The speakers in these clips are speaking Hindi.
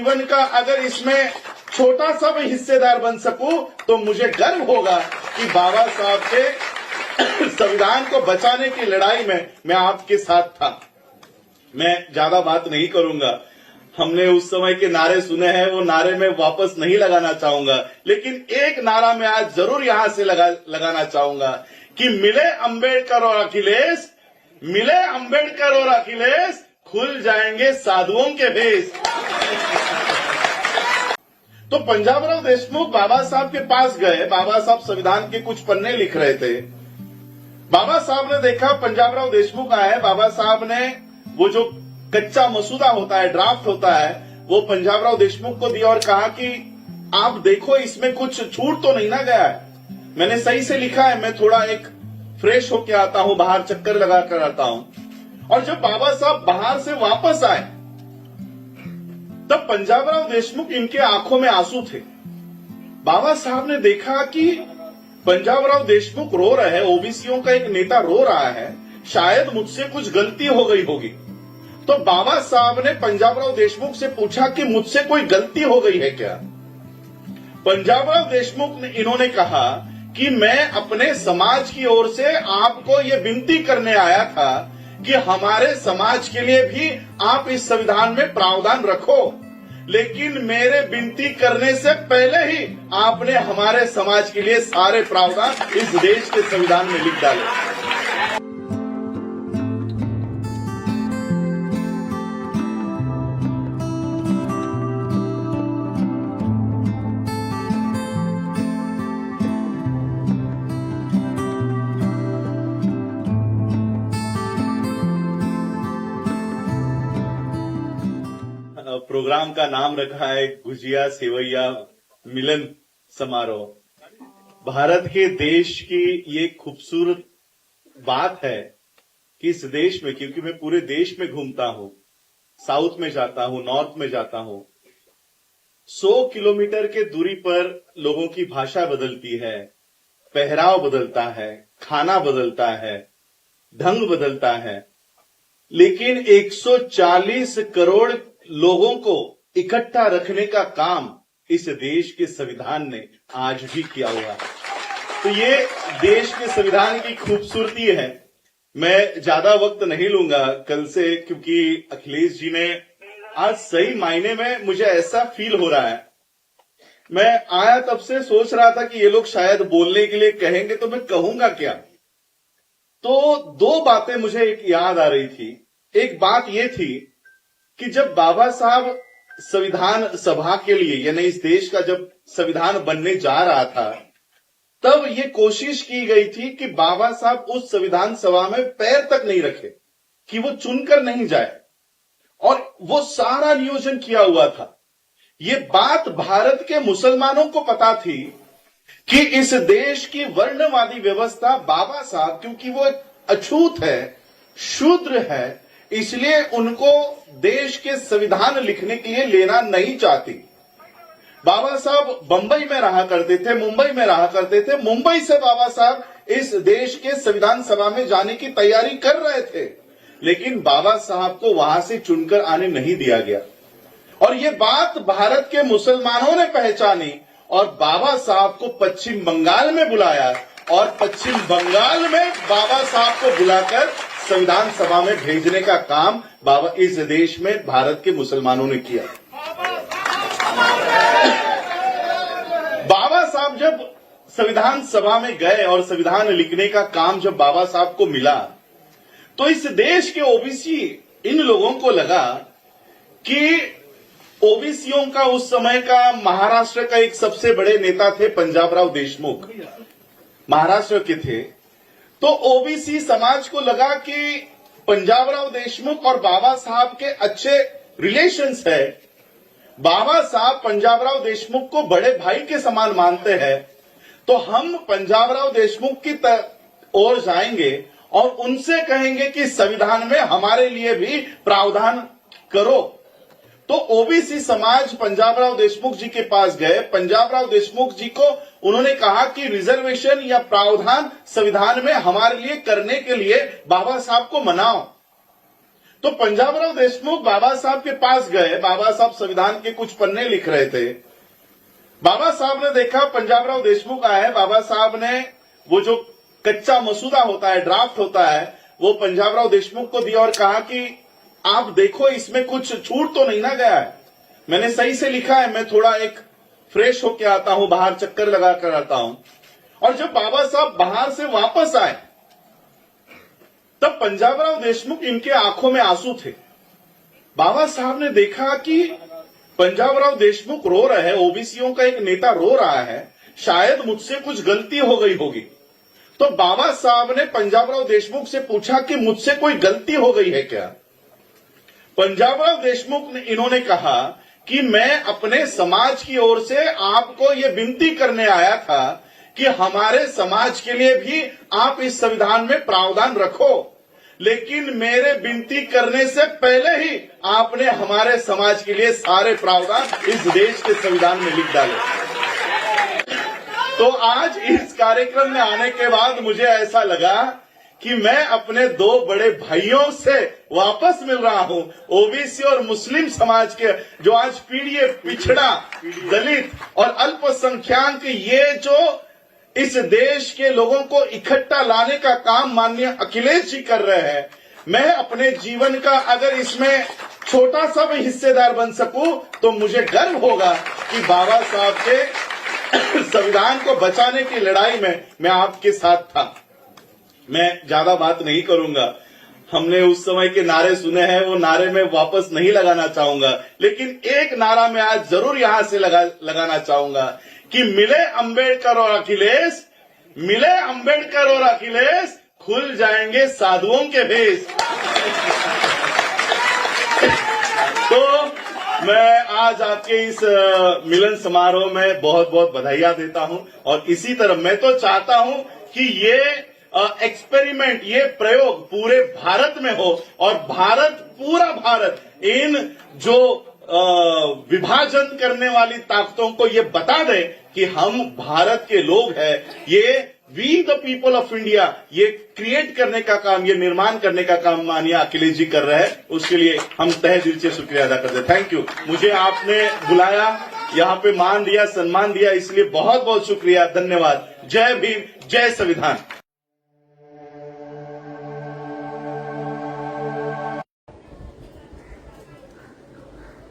जीवन का अगर इसमें छोटा सा भी हिस्सेदार बन सकूं तो मुझे गर्व होगा कि बाबा साहब के संविधान को बचाने की लड़ाई में मैं आपके साथ था। मैं ज्यादा बात नहीं करूंगा, हमने उस समय के नारे सुने हैं, वो नारे में वापस नहीं लगाना चाहूंगा, लेकिन एक नारा मैं आज जरूर यहां से लगाना चाहूंगा कि मिले अंबेडकर और अखिलेश, मिले अंबेडकर और अखिलेश, खुल जाएंगे साधुओं के भेष। तो पंजाबराव देशमुख बाबा साहब के पास गए, बाबा साहब संविधान के कुछ पन्ने लिख रहे थे। बाबा साहब ने देखा पंजाबराव देशमुख आए, बाबा साहब ने वो जो कच्चा मसूदा होता है, ड्राफ्ट होता है, वो पंजाबराव देशमुख को दिया और कहा कि आप देखो इसमें कुछ छूट तो नहीं ना गया है, मैंने सही से लिखा है, मैं थोड़ा एक फ्रेश होके आता हूं, बाहर चक्कर लगा कर आता हूं। और जब बाबा साहब बाहर से वापस आए तब पंजाबराव देशमुख, इनके आंखों में आंसू थे। बाबा साहब ने देखा कि पंजाबराव देशमुख रो रहे हैं, ओबीसीओं का एक नेता रो रहा है, शायद मुझसे कुछ गलती हो गई होगी। तो बाबा साहब ने पंजाबराव देशमुख से पूछा कि मुझसे कोई गलती हो गई है क्या? पंजाबराव देशमुख ने इन्होंने कहा कि मैं अपने समाज की ओर से आपको ये विनती करने आया था कि हमारे समाज के लिए भी आप इस संविधान में प्रावधान रखो, लेकिन मेरे विनती करने से पहले ही आपने हमारे समाज के लिए सारे प्रावधान इस देश के संविधान में लिख डाले। प्रोग्राम का नाम रखा है गुजिया सेवैया मिलन समारोह। भारत के देश की ये खूबसूरत बात है कि इस देश में, क्योंकि मैं पूरे देश में घूमता हूं, साउथ में जाता हूं, नॉर्थ में जाता हूं, 100 किलोमीटर के दूरी पर लोगों की भाषा बदलती है, पहराव बदलता है, खाना बदलता है, ढंग बदलता है, लेकिन 140 करोड़ लोगों को इकट्ठा रखने का काम इस देश के संविधान ने आज भी किया हुआ है। तो ये देश के संविधान की खूबसूरती है। मैं ज्यादा वक्त नहीं लूंगा कल से, क्योंकि अखिलेश जी ने आज सही मायने में, मुझे ऐसा फील हो रहा है, मैं आया तब से सोच रहा था कि ये लोग शायद बोलने के लिए कहेंगे तो मैं कहूंगा क्या। तो दो बातें मुझे एक याद आ रही थी। एक बात ये थी कि जब बाबा साहब संविधान सभा के लिए, यानी इस देश का जब संविधान बनने जा रहा था, तब ये कोशिश की गई थी कि बाबा साहब उस संविधान सभा में पैर तक नहीं रखे, कि वो चुनकर नहीं जाए, और वो सारा नियोजन किया हुआ था। ये बात भारत के मुसलमानों को पता थी कि इस देश की वर्णवादी व्यवस्था बाबा साहब, क्योंकि वो अछूत है, शूद्र है, इसलिए उनको देश के संविधान लिखने के लिए लेना नहीं चाहती। बाबा साहब बंबई में रहा करते थे, मुंबई में रहा करते थे, मुंबई से बाबा साहब इस देश के संविधान सभा में जाने की तैयारी कर रहे थे, लेकिन बाबा साहब को वहां से चुनकर आने नहीं दिया गया। और ये बात भारत के मुसलमानों ने पहचानी और बाबा साहब को पश्चिम बंगाल में बुलाया, और पश्चिम बंगाल में बाबा साहब को बुलाकर संविधान सभा में भेजने का काम बाबा इस देश में भारत के मुसलमानों ने किया। बाबा साहब जब संविधान सभा में गए और संविधान लिखने का काम जब बाबा साहब को मिला, तो इस देश के ओबीसी, इन लोगों को लगा कि ओबीसीओं का उस समय का महाराष्ट्र का एक सबसे बड़े नेता थे पंजाबराव देशमुख, महाराष्ट्र के थे। तो ओबीसी समाज को लगा कि पंजाबराव देशमुख और बाबा साहब के अच्छे रिलेशंस है, बाबा साहब पंजाबराव देशमुख को बड़े भाई के समान मानते हैं, तो हम पंजाबराव देशमुख की ओर जाएंगे और उनसे कहेंगे कि संविधान में हमारे लिए भी प्रावधान करो। तो ओबीसी समाज पंजाबराव देशमुख जी के पास गए, पंजाबराव देशमुख जी को उन्होंने कहा कि रिजर्वेशन या प्रावधान संविधान में हमारे लिए करने के लिए बाबा साहब को मनाओ। तो पंजाबराव देशमुख बाबा साहब के पास गए। बाबा साहब संविधान के कुछ पन्ने लिख रहे थे। बाबा साहब ने देखा पंजाबराव देशमुख आए। बाबा साहब ने वो जो कच्चा मसूदा होता है, ड्राफ्ट होता है, वो पंजाबराव देशमुख को दिया और कहा कि आप देखो इसमें कुछ छूट तो नहीं ना गया है, मैंने सही से लिखा है, मैं थोड़ा एक फ्रेश होके आता हूं, बाहर चक्कर लगा कर आता हूं। और जब बाबा साहब बाहर से वापस आए तब पंजाबराव देशमुख, इनके आंखों में आंसू थे। बाबा साहब ने देखा कि पंजाबराव देशमुख रो रहे हैं, ओबीसीओं का एक नेता रो रहा है, शायद मुझसे कुछ गलती हो गई होगी। तो बाबा साहब ने पंजाबराव देशमुख से पूछा कि मुझसे कोई गलती हो गई है क्या? पंजाबराव देशमुख ने इन्होंने कहा कि मैं अपने समाज की ओर से आपको यह विनती करने आया था कि हमारे समाज के लिए भी आप इस संविधान में प्रावधान रखो, लेकिन मेरे विनती करने से पहले ही आपने हमारे समाज के लिए सारे प्रावधान इस देश के संविधान में लिख डाले। तो आज इस कार्यक्रम में आने के बाद मुझे ऐसा लगा कि मैं अपने दो बड़े भाइयों से वापस मिल रहा हूं, ओबीसी और मुस्लिम समाज के, जो आज पीड़ित, पिछड़ा, दलित और अल्पसंख्यक, ये जो इस देश के लोगों को इकट्ठा लाने का काम माननीय अखिलेश जी कर रहे हैं। मैं अपने जीवन का अगर इसमें छोटा सा भी हिस्सेदार बन सकूं तो मुझे गर्व होगा कि बाबा साहब के संविधान को बचाने की लड़ाई में मैं आपके साथ था। मैं ज्यादा बात नहीं करूंगा, हमने उस समय के नारे सुने हैं, वो नारे में वापस नहीं लगाना चाहूंगा, लेकिन एक नारा मैं आज जरूर यहां से लगाना चाहूंगा कि मिले अंबेडकर और अखिलेश, मिले अंबेडकर और अखिलेश, खुल जाएंगे साधुओं के भेष। तो मैं आज आपके इस मिलन समारोह में बहुत बहुत बधाइयां देता हूं और इसी तरह मैं तो चाहता हूं कि ये एक्सपेरिमेंट, ये प्रयोग पूरे भारत में हो और भारत, पूरा भारत इन जो विभाजन करने वाली ताकतों को ये बता दे कि हम भारत के लोग हैं, ये we the people of India, ये क्रिएट करने का काम, ये निर्माण करने का काम माननीय अखिलेश जी कर रहे हैं। उसके लिए हम तहे दिल से शुक्रिया अदा करते हैं। Thank you. मुझे आपने बुलाया, यहाँ पे मान दिया, सम्मान दिया, इसलिए बहुत बहुत शुक्रिया, धन्यवाद। जय भीम, जय संविधान।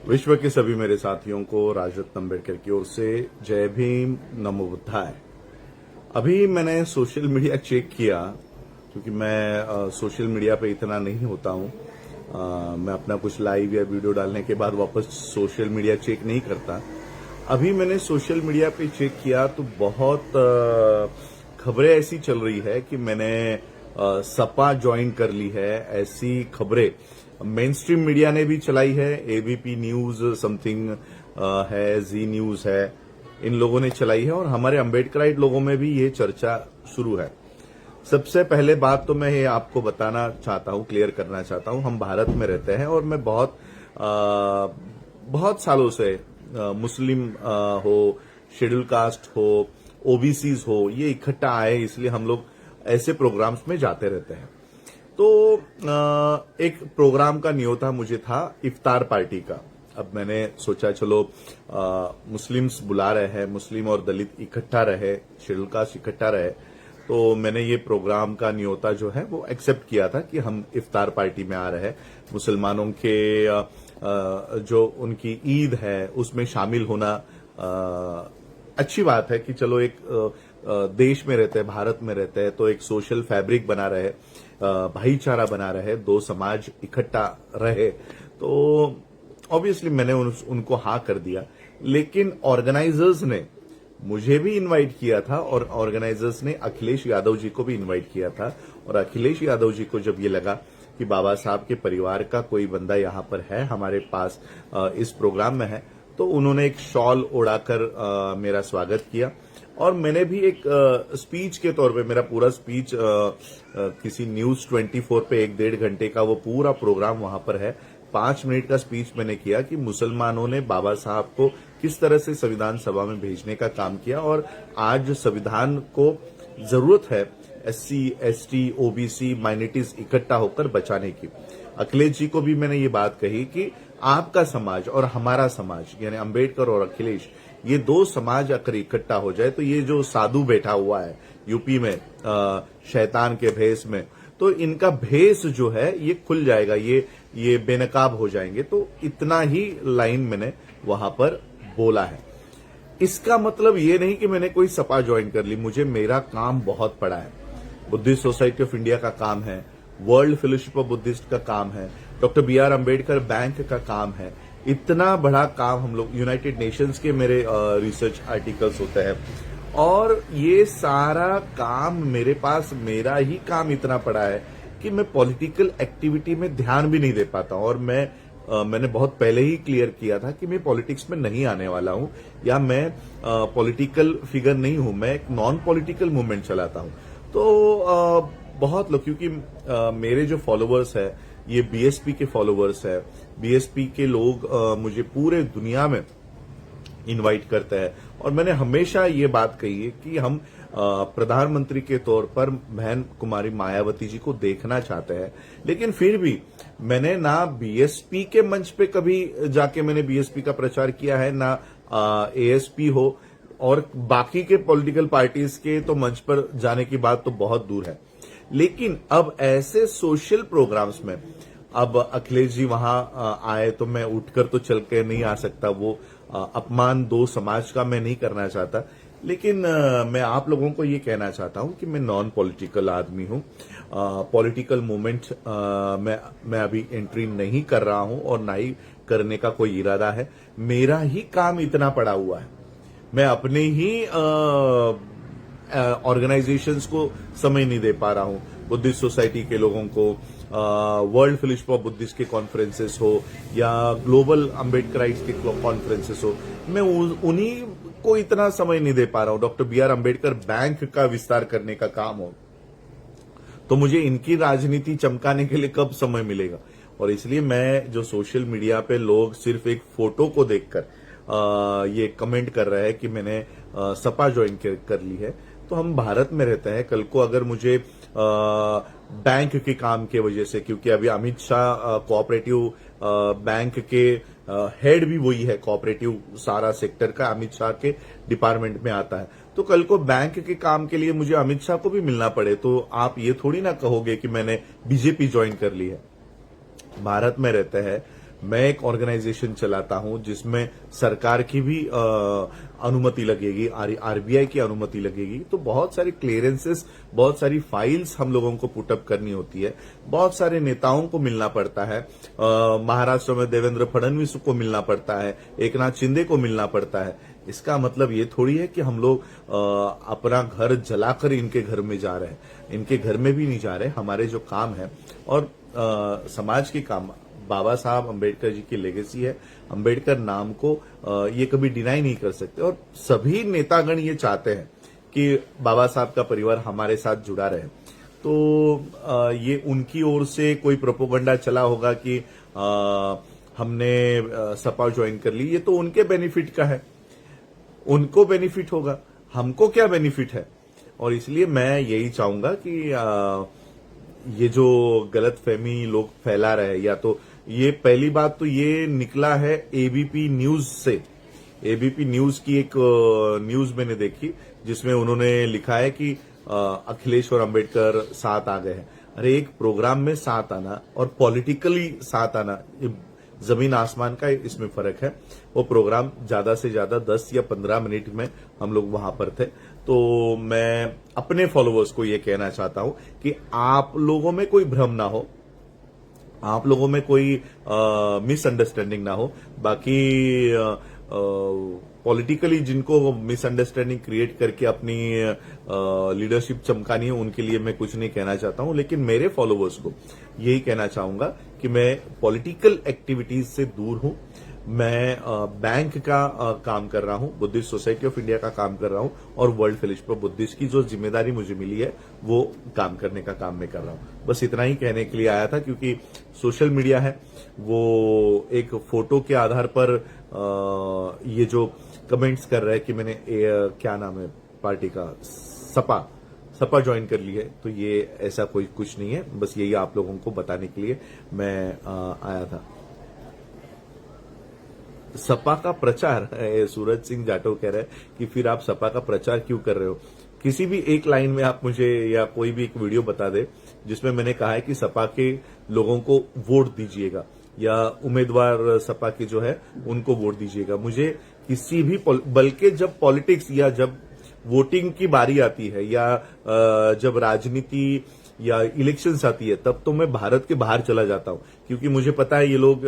विश्व के सभी मेरे साथियों को राजरत्न अम्बेडकर की ओर से जय भीम, नमो बुद्धाय। अभी मैंने सोशल मीडिया चेक किया, क्योंकि मैं सोशल मीडिया पे इतना नहीं होता हूं। मैं अपना कुछ लाइव या वीडियो डालने के बाद वापस सोशल मीडिया चेक नहीं करता। अभी मैंने सोशल मीडिया पे चेक किया तो बहुत खबरें ऐसी चल रही है कि मैंने सपा ज्वाइन कर ली है, ऐसी खबरें मेन स्ट्रीम मीडिया ने भी चलाई है। एबीपी न्यूज समथिंग है, जी न्यूज है, इन लोगों ने चलाई है और हमारे अम्बेडकराइट लोगों में भी ये चर्चा शुरू है। सबसे पहले बात तो मैं ये आपको बताना चाहता हूं, क्लियर करना चाहता हूं, हम भारत में रहते हैं और मैं बहुत सालों से मुस्लिम हो, शेड्यूल कास्ट हो, ओबीसीज हो, ये इकट्ठा आए, इसलिए हम लोग ऐसे प्रोग्राम्स में जाते रहते हैं। तो एक प्रोग्राम का न्योता मुझे था इफ्तार पार्टी का। अब मैंने सोचा चलो मुस्लिम्स बुला रहे हैं, मुस्लिम और दलित इकट्ठा रहे, शेड्यूल कास्ट इकट्ठा रहे, तो मैंने ये प्रोग्राम का न्योता जो है वो एक्सेप्ट किया था कि हम इफ्तार पार्टी में आ रहे हैं। मुसलमानों के जो उनकी ईद है उसमें शामिल होना अच्छी बात है कि चलो एक देश में रहते हैं, भारत में रहते हैं, तो एक सोशल फैब्रिक बना रहे, भाईचारा बना रहे, दो समाज इकट्ठा रहे, तो ऑब्वियसली मैंने उनको हाँ कर दिया। लेकिन ऑर्गेनाइजर्स ने मुझे भी इनवाइट किया था और ऑर्गेनाइजर्स ने अखिलेश यादव जी को भी इनवाइट किया था। और अखिलेश यादव जी को जब ये लगा कि बाबा साहब के परिवार का कोई बंदा यहाँ पर है, हमारे पास इस प्रोग्राम में है, तो उन्होंने एक शॉल ओढ़ाकर मेरा स्वागत किया। और मैंने भी एक स्पीच के तौर पे, मेरा पूरा स्पीच किसी न्यूज 24 पे 1-1.5 घंटे का वो पूरा प्रोग्राम वहां पर है, 5 मिनट का स्पीच मैंने किया कि मुसलमानों ने बाबा साहब को किस तरह से संविधान सभा में भेजने का काम किया और आज संविधान को जरूरत है SC, ST, OBC, माइनॉरिटीज इकट्ठा होकर बचाने की। अखिलेश जी को भी मैंने ये बात कही कि आपका समाज और हमारा समाज यानी अंबेडकर और अखिलेश, ये दो समाज अगर इकट्ठा हो जाए तो ये जो साधु बैठा हुआ है यूपी में शैतान के भेष में, तो इनका भेष जो है ये खुल जाएगा, ये बेनकाब हो जाएंगे। तो इतना ही लाइन मैंने वहां पर बोला है। इसका मतलब ये नहीं कि मैंने कोई सपा ज्वाइन कर ली। मुझे मेरा काम बहुत पड़ा है। बुद्धिस्ट सोसाइटी ऑफ इंडिया का काम है, वर्ल्ड फेलोशिप ऑफ बुद्धिस्ट का काम है, डॉक्टर BR अम्बेडकर बैंक का काम है। इतना बड़ा काम हम लोग, यूनाइटेड नेशंस के मेरे रिसर्च आर्टिकल्स होते हैं और ये सारा काम मेरे पास, मेरा ही काम इतना पड़ा है कि मैं पॉलिटिकल एक्टिविटी में ध्यान भी नहीं दे पाता हूं। और मैंने बहुत पहले ही क्लियर किया था कि मैं पॉलिटिक्स में नहीं आने वाला हूं या मैं पॉलिटिकल फिगर नहीं हूं, मैं एक नॉन पॉलिटिकल मूवमेंट चलाता हूं। तो बहुत लोग, क्योंकि मेरे जो फॉलोअर्स है ये बीएसपी के फॉलोअर्स है, बीएसपी के लोग मुझे पूरे दुनिया में इनवाइट करते हैं और मैंने हमेशा ये बात कही है कि हम प्रधानमंत्री के तौर पर बहन कुमारी मायावती जी को देखना चाहते हैं। लेकिन फिर भी मैंने ना बीएसपी के मंच पे कभी जाके मैंने बीएसपी का प्रचार किया है, ना एएसपी हो, और बाकी के पॉलिटिकल पार्टीज के तो मंच पर जाने की बात तो बहुत दूर है। लेकिन अब ऐसे सोशल प्रोग्राम्स में अब अखिलेश जी वहां आए तो मैं उठकर तो चल के नहीं आ सकता, वो अपमान दो समाज का मैं नहीं करना चाहता। लेकिन मैं आप लोगों को ये कहना चाहता हूं कि मैं नॉन पॉलिटिकल आदमी हूं। पॉलिटिकल मूवमेंट मैं अभी एंट्री नहीं कर रहा हूं और ना ही करने का कोई इरादा है। मेरा ही काम इतना पड़ा हुआ है, मैं अपने ही ऑर्गेनाइजेशंस को समय नहीं दे पा रहा हूं। बुद्धिस्ट सोसाइटी के लोगों को, वर्ल्ड फेलोशिप ऑफ बुद्धिस्ट के कॉन्फ्रेंसेस हो या ग्लोबल अम्बेडकराइट्स के कॉन्फ्रेंसेस हो, मैं उन्हीं को इतना समय नहीं दे पा रहा हूं। डॉक्टर BR अम्बेडकर बैंक का विस्तार करने का काम हो तो मुझे इनकी राजनीति चमकाने के लिए कब समय मिलेगा। और इसलिए मैं जो सोशल मीडिया पे लोग सिर्फ एक फोटो को देखकर ये कमेंट कर रहे हैं कि मैंने सपा ज्वाइन कर ली है, तो हम भारत में रहते हैं। कल को अगर मुझे बैंक के काम के वजह से, क्योंकि अभी अमित शाह कोऑपरेटिव बैंक के हेड भी वही है, कोऑपरेटिव सारा सेक्टर का अमित शाह के डिपार्टमेंट में आता है, तो कल को बैंक के काम के लिए मुझे अमित शाह को भी मिलना पड़े तो आप ये थोड़ी ना कहोगे कि मैंने बीजेपी ज्वाइन कर ली है। भारत में रहते हैं, मैं एक ऑर्गेनाइजेशन चलाता हूं जिसमें सरकार की भी अनुमति लगेगी, आरबीआई की अनुमति लगेगी, तो बहुत सारी क्लियरेंसेस, बहुत सारी फाइल्स हम लोगों को पुटअप करनी होती है, बहुत सारे नेताओं को मिलना पड़ता है। महाराष्ट्र में देवेंद्र फडणवीस को मिलना पड़ता है, एकनाथ शिंदे को मिलना पड़ता है। इसका मतलब ये थोड़ी है कि हम लोग अपना घर जलाकर इनके घर में जा रहे हैं, इनके घर में भी नहीं जा रहे। हमारे जो काम है और समाज के काम, बाबा साहब अम्बेडकर जी की लेगेसी है, अम्बेडकर नाम को ये कभी डिनाई नहीं कर सकते और सभी नेतागण ये चाहते हैं कि बाबा साहब का परिवार हमारे साथ जुड़ा रहे। तो ये उनकी ओर से कोई प्रोपोगंडा चला होगा कि हमने सपा ज्वाइन कर ली, ये तो उनके बेनिफिट का है, उनको बेनिफिट होगा, हमको क्या बेनिफिट है। और इसलिए मैं यही चाहूंगा कि ये जो गलत फहमी लोग फैला रहे हैं, या तो ये पहली बात तो ये निकला है एबीपी न्यूज से। एबीपी न्यूज की एक न्यूज मैंने देखी जिसमें उन्होंने लिखा है कि अखिलेश और अंबेडकर साथ आ गए हैं। अरे एक प्रोग्राम में साथ आना और पॉलिटिकली साथ आना, जमीन आसमान का इसमें फर्क है। वो प्रोग्राम ज्यादा से ज्यादा 10 या 15 मिनट में हम लोग वहां पर थे। तो मैं अपने फॉलोअर्स को ये कहना चाहता हूं कि आप लोगों में कोई भ्रम ना हो, आप लोगों में कोई मिसअंडरस्टैंडिंग ना हो। बाकी पॉलिटिकली जिनको मिसअंडरस्टैंडिंग क्रिएट करके अपनी लीडरशिप चमकानी है, उनके लिए मैं कुछ नहीं कहना चाहता हूं। लेकिन मेरे फॉलोअर्स को यही कहना चाहूंगा कि मैं पॉलिटिकल एक्टिविटीज से दूर हूं। मैं बैंक का काम कर रहा हूं, बुद्धिस्ट सोसाइटी ऑफ इंडिया का काम कर रहा हूं और वर्ल्ड फेलोशिप ऑफ बुद्धिस्ट की जो जिम्मेदारी मुझे मिली है वो काम करने का काम मैं कर रहा हूं। बस इतना ही कहने के लिए आया था, क्योंकि सोशल मीडिया है वो एक फोटो के आधार पर ये जो कमेंट्स कर रहे हैं कि मैंने क्या नाम है पार्टी का, सपा ज्वाइन कर ली है, तो ये ऐसा कोई कुछ नहीं है, बस यही आप लोगों को बताने के लिए मैं आया था। सपा का प्रचार, सूरज सिंह जाटव कह रहे हैं कि फिर आप सपा का प्रचार क्यों कर रहे हो। किसी भी एक लाइन में आप मुझे या कोई भी एक वीडियो बता दे जिसमें मैंने कहा है कि सपा के लोगों को वोट दीजिएगा या उम्मीदवार सपा के जो है उनको वोट दीजिएगा। मुझे किसी भी बल्कि जब पॉलिटिक्स या जब वोटिंग की बारी आती है या जब राजनीति या इलेक्शंस आती है, तब तो मैं भारत के बाहर चला जाता हूं, क्योंकि मुझे पता है ये लोग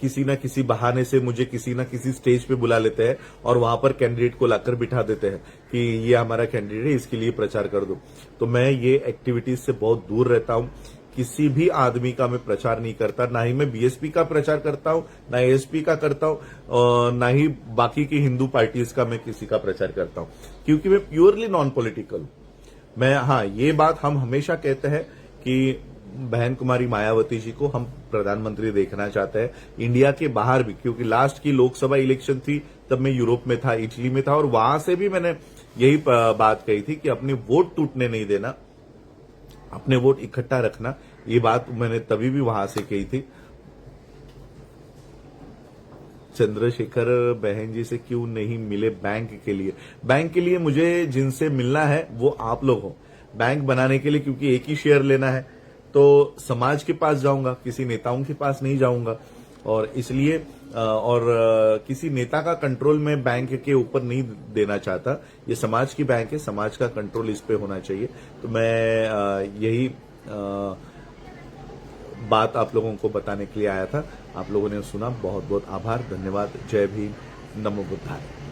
किसी ना किसी बहाने से मुझे किसी ना किसी स्टेज पे बुला लेते हैं और वहां पर कैंडिडेट को लाकर बिठा देते हैं कि ये हमारा कैंडिडेट है, इसके लिए प्रचार कर दो। तो मैं ये एक्टिविटीज से बहुत दूर रहता हूं। किसी भी आदमी का मैं प्रचार नहीं करता, ना ही मैं बीएसपी का प्रचार करता हूं, ना एएसपी का करता हूं, ना ही बाकी की हिंदू पार्टीज का मैं किसी का प्रचार करता हूं, क्योंकि मैं प्योरली नॉन पॉलिटिकल हूं। मैं, हाँ, ये बात हम हमेशा कहते हैं कि बहन कुमारी मायावती जी को हम प्रधानमंत्री देखना चाहते हैं इंडिया के बाहर भी, क्योंकि लास्ट की लोकसभा इलेक्शन थी तब मैं यूरोप में था, इटली में था, और वहां से भी मैंने यही बात कही थी कि अपने वोट टूटने नहीं देना, अपने वोट इकट्ठा रखना। ये बात मैंने तभी भी वहां से कही थी। चंद्रशेखर बहन जी से क्यों नहीं मिले बैंक के लिए? बैंक के लिए मुझे जिनसे मिलना है वो आप लोग हो। बैंक बनाने के लिए क्योंकि एक ही शेयर लेना है, तो समाज के पास जाऊंगा, किसी नेताओं के पास नहीं जाऊंगा, और इसलिए किसी नेता का कंट्रोल मैं बैंक के ऊपर नहीं देना चाहता। ये समाज की बैंक है, समाज का कंट्रोल इस पे होना चाहिए। तो मैं यही बात आप लोगों को बताने के लिए आया था। आप लोगों ने सुना, बहुत बहुत आभार, धन्यवाद। जय भीम, नमो बुद्धाय।